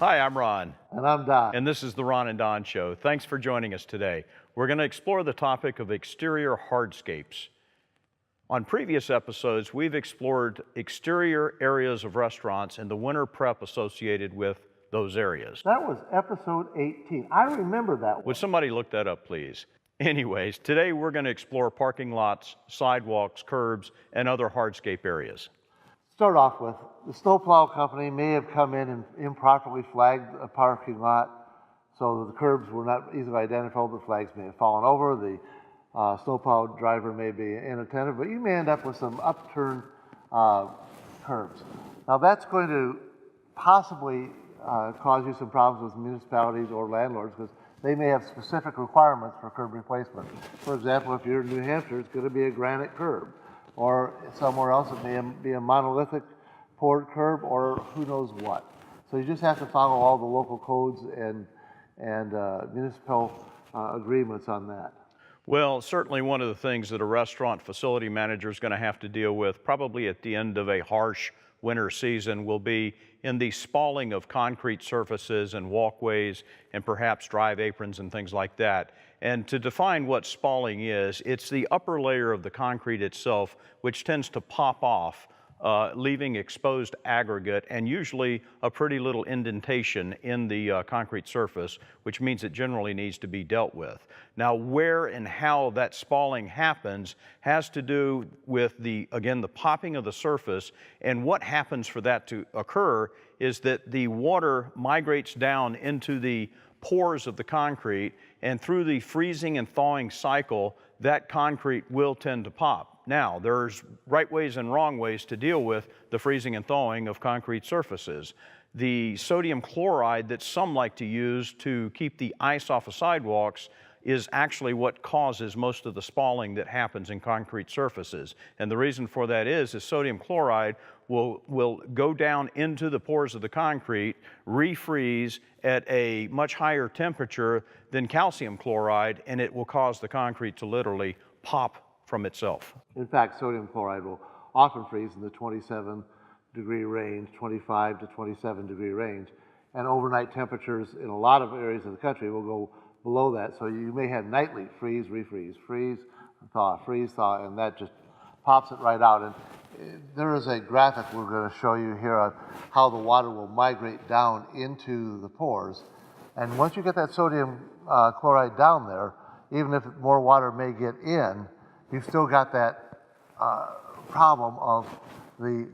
Hi, I'm Ron. And I'm Don. And this is the Ron and Don Show. Thanks for joining us today. We're going to explore the topic of exterior hardscapes. On previous episodes, we've explored exterior areas of restaurants and the winter prep associated with those areas. That was episode 18. I remember that one. Would somebody look that up, please? Anyways, today we're going to explore parking lots, sidewalks, curbs, and other hardscape areas. Start off with, the snowplow company may have come in and improperly flagged a parking lot so the curbs were not easily identifiable. The flags may have fallen over. The snowplow driver may be inattentive, but you may end up with some upturned curbs. Now that's going to possibly cause you some problems with municipalities or landlords because they may have specific requirements for curb replacement. For example, if you're in New Hampshire, it's going to be a granite curb. Or somewhere else it may be a monolithic poured curb or who knows what. So you just have to follow all the local codes and municipal agreements on that. Well, certainly one of the things that a restaurant facility manager is going to have to deal with probably at the end of a harsh winter season will be in the spalling of concrete surfaces and walkways and perhaps drive aprons and things like that. And to define what spalling is, it's the upper layer of the concrete itself which tends to pop off, leaving exposed aggregate and usually a pretty little indentation in the concrete surface, which means it generally needs to be dealt with. Now, where and how that spalling happens has to do with again, the popping of the surface, and what happens for that to occur is that the water migrates down into the pores of the concrete, and through the freezing and thawing cycle, that concrete will tend to pop. Now, there's right ways and wrong ways to deal with the freezing and thawing of concrete surfaces. The sodium chloride that some like to use to keep the ice off of sidewalks is actually what causes most of the spalling that happens in concrete surfaces. And the reason for that is sodium chloride will go down into the pores of the concrete, refreeze at a much higher temperature than calcium chloride, and it will cause the concrete to literally pop from itself. In fact, sodium chloride will often freeze in the 27-degree range, 25 to 27-degree range, and overnight temperatures in a lot of areas of the country will go below that. So you may have nightly freeze, refreeze, freeze, thaw, and that just pops it right out. And there is a graphic we're going to show you here on how the water will migrate down into the pores. And once you get that sodium chloride down there, even if more water may get in, you've still got that problem of the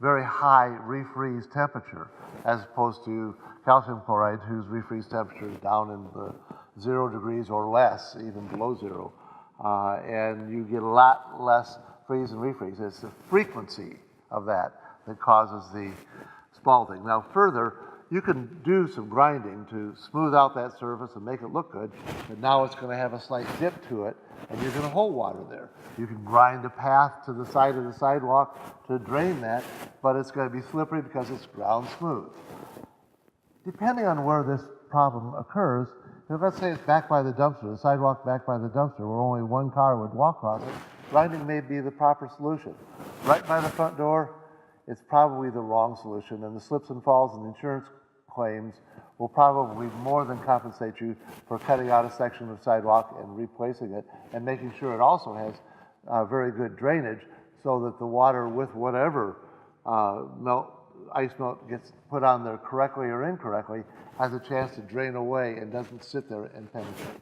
very high refreeze temperature as opposed to calcium chloride, whose refreeze temperature is down in the 0 degrees or less, even below 0. And you get a lot less freeze and refreeze. It's the frequency of that causes the spalling. Now further, you can do some grinding to smooth out that surface and make it look good, but now it's going to have a slight dip to it, and you're going to hold water there. You can grind a path to the side of the sidewalk to drain that, but it's going to be slippery because it's ground smooth. Depending on where this problem occurs, let's say it's back by the dumpster, the sidewalk back by the dumpster, where only one car would walk across it, grinding may be the proper solution. Right by the front door, it's probably the wrong solution, and the slips and falls and insurance claims will probably more than compensate you for cutting out a section of sidewalk and replacing it, and making sure it also has very good drainage so that the water with whatever ice melt gets put on there correctly or incorrectly has a chance to drain away and doesn't sit there and penetrate.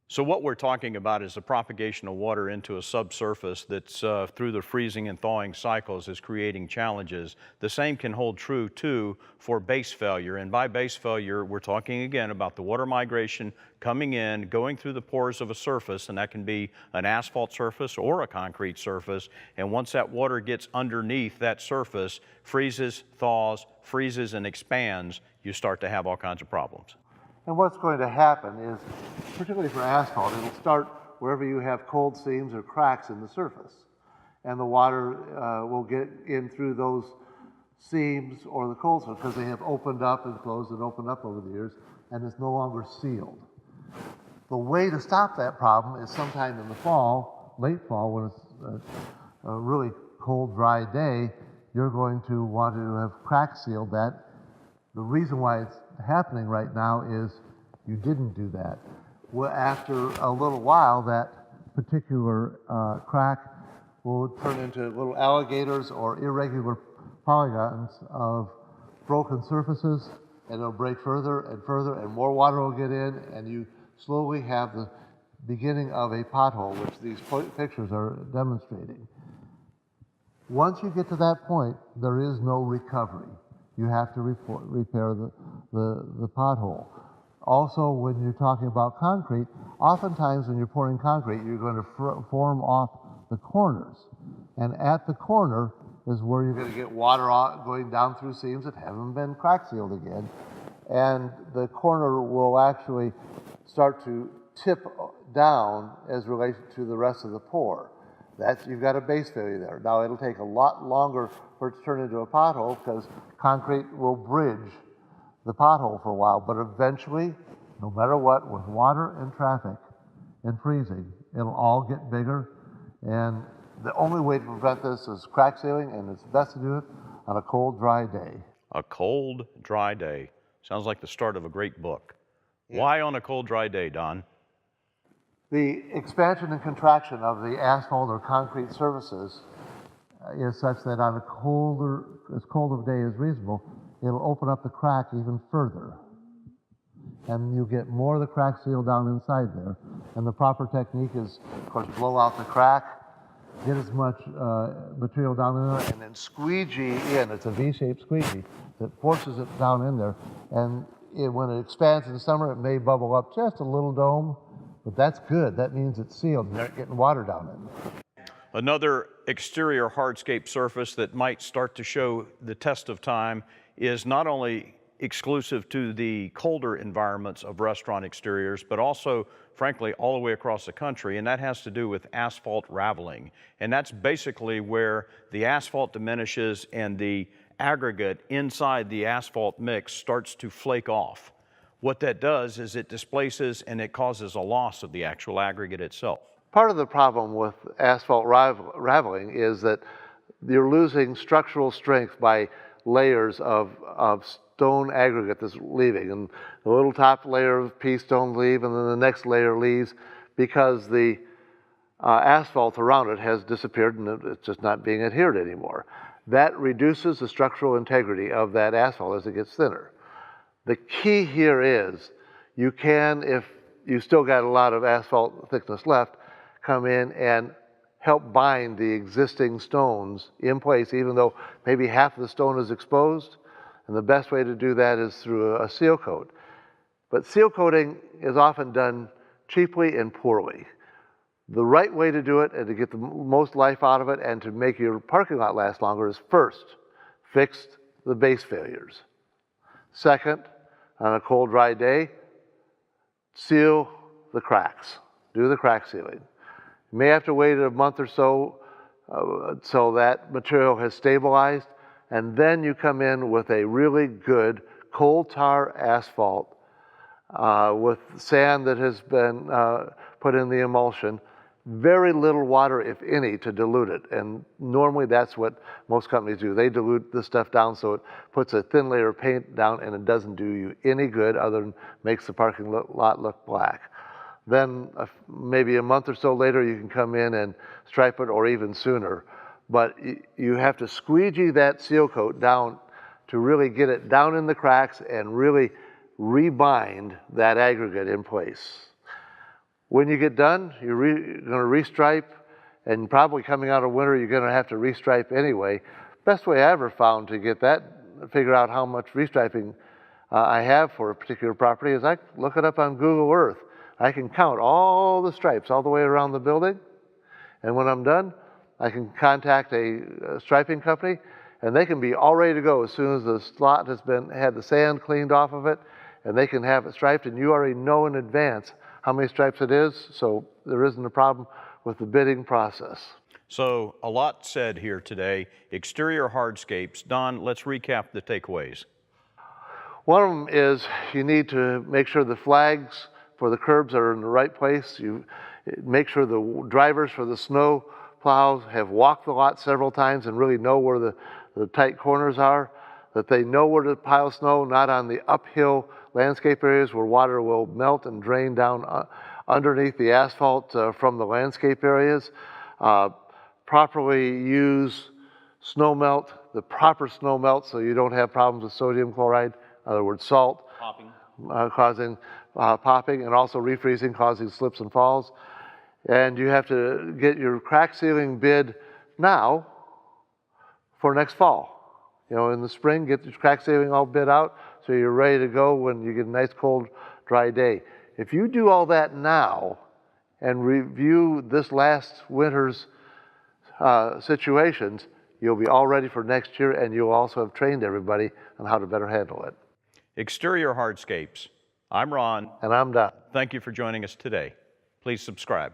So what we're talking about is the propagation of water into a subsurface that's through the freezing and thawing cycles is creating challenges. The same can hold true too for base failure, and by base failure we're talking again about the water migration coming in, going through the pores of a surface, and that can be an asphalt surface or a concrete surface, and once that water gets underneath that surface, freezes, thaws, freezes and expands, you start to have all kinds of problems. And what's going to happen is, particularly for asphalt, it'll start wherever you have cold seams or cracks in the surface. And the water will get in through those seams or the cold surface because they have opened up and closed and opened up over the years, and it's no longer sealed. The way to stop that problem is sometime in the fall, late fall, when it's a really cold, dry day, you're going to want to have crack sealed that The reason why it's happening right now is you didn't do that. Well, after a little while, that particular crack will turn into little alligators or irregular polygons of broken surfaces, and it'll break further and further, and more water will get in, and you slowly have the beginning of a pothole, which these pictures are demonstrating. Once you get to that point, there is no recovery. You have to repair the pothole. Also, when you're talking about concrete, oftentimes when you're pouring concrete, you're going to form off the corners. And at the corner is where you're going to get water going down through seams that haven't been crack sealed again. And the corner will actually start to tip down as related to the rest of the pour. You've got a base failure there. Now it'll take a lot longer for it to turn into a pothole because concrete will bridge the pothole for a while, but eventually, no matter what, with water and traffic and freezing, it'll all get bigger. And the only way to prevent this is crack sealing, and it's best to do it on a cold, dry day. A cold, dry day. Sounds like the start of a great book. Yeah. Why on a cold, dry day, Don? The expansion and contraction of the asphalt or concrete surfaces is such that on as cold of a day as reasonable, it'll open up the crack even further. And you get more of the crack sealed down inside there. And the proper technique is, of course, blow out the crack, get as much material down in there, and then squeegee in. It's a V-shaped squeegee that forces it down in there. And when it expands in the summer, it may bubble up just a little dome, but that's good. That means it's sealed and you're not getting water down in there. Another exterior hardscape surface that might start to show the test of time is not only exclusive to the colder environments of restaurant exteriors, but also, frankly, all the way across the country, and that has to do with asphalt raveling. And that's basically where the asphalt diminishes and the aggregate inside the asphalt mix starts to flake off. What that does is it displaces and it causes a loss of the actual aggregate itself. Part of the problem with asphalt raveling is that you're losing structural strength by layers of stone aggregate that's leaving. And the little top layer of pea stone leave, and then the next layer leaves because the asphalt around it has disappeared and it's just not being adhered anymore. That reduces the structural integrity of that asphalt as it gets thinner. The key here is you can, if you still got a lot of asphalt thickness left, come in and help bind the existing stones in place, even though maybe half of the stone is exposed. And the best way to do that is through a seal coat. But seal coating is often done cheaply and poorly. The right way to do it and to get the most life out of it and to make your parking lot last longer is first, fix the base failures. Second, on a cold, dry day, seal the cracks. Do the crack sealing. You may have to wait a month or so so that material has stabilized, and then you come in with a really good coal tar asphalt with sand that has been put in the emulsion. Very little water, if any, to dilute it. And normally that's what most companies do. They dilute the stuff down so it puts a thin layer of paint down and it doesn't do you any good other than makes the parking lot look black. Then maybe a month or so later you can come in and stripe it, or even sooner. But you have to squeegee that seal coat down to really get it down in the cracks and really rebind that aggregate in place. When you get done, you're going to restripe, and probably coming out of winter, you're going to have to restripe anyway. Best way I ever found to get that, figure out how much restriping I have for a particular property is I look it up on Google Earth. I can count all the stripes all the way around the building, and when I'm done, I can contact a striping company, and they can be all ready to go as soon as the slot has had the sand cleaned off of it, and they can have it striped, and you already know in advance how many stripes it is, so there isn't a problem with the bidding process. So a lot said here today. Exterior hardscapes. Don, let's recap the takeaways. One of them is you need to make sure the flags for the curbs are in the right place. You make sure the drivers for the snow plows have walked the lot several times and really know where the tight corners are. that they know where to pile snow, not on the uphill landscape areas where water will melt and drain down underneath the asphalt from the landscape areas. Properly use snow melt, the proper snow melt, so you don't have problems with sodium chloride, in other words, salt, Popping. causing popping, and also refreezing, causing slips and falls. And you have to get your crack sealing bid now for next fall. You know, in the spring, get your crack sealing all bid out so you're ready to go when you get a nice cold, dry day. If you do all that now and review this last winter's situations, you'll be all ready for next year, and you'll also have trained everybody on how to better handle it. Exterior Hardscapes. I'm Ron. And I'm Don. Thank you for joining us today. Please subscribe.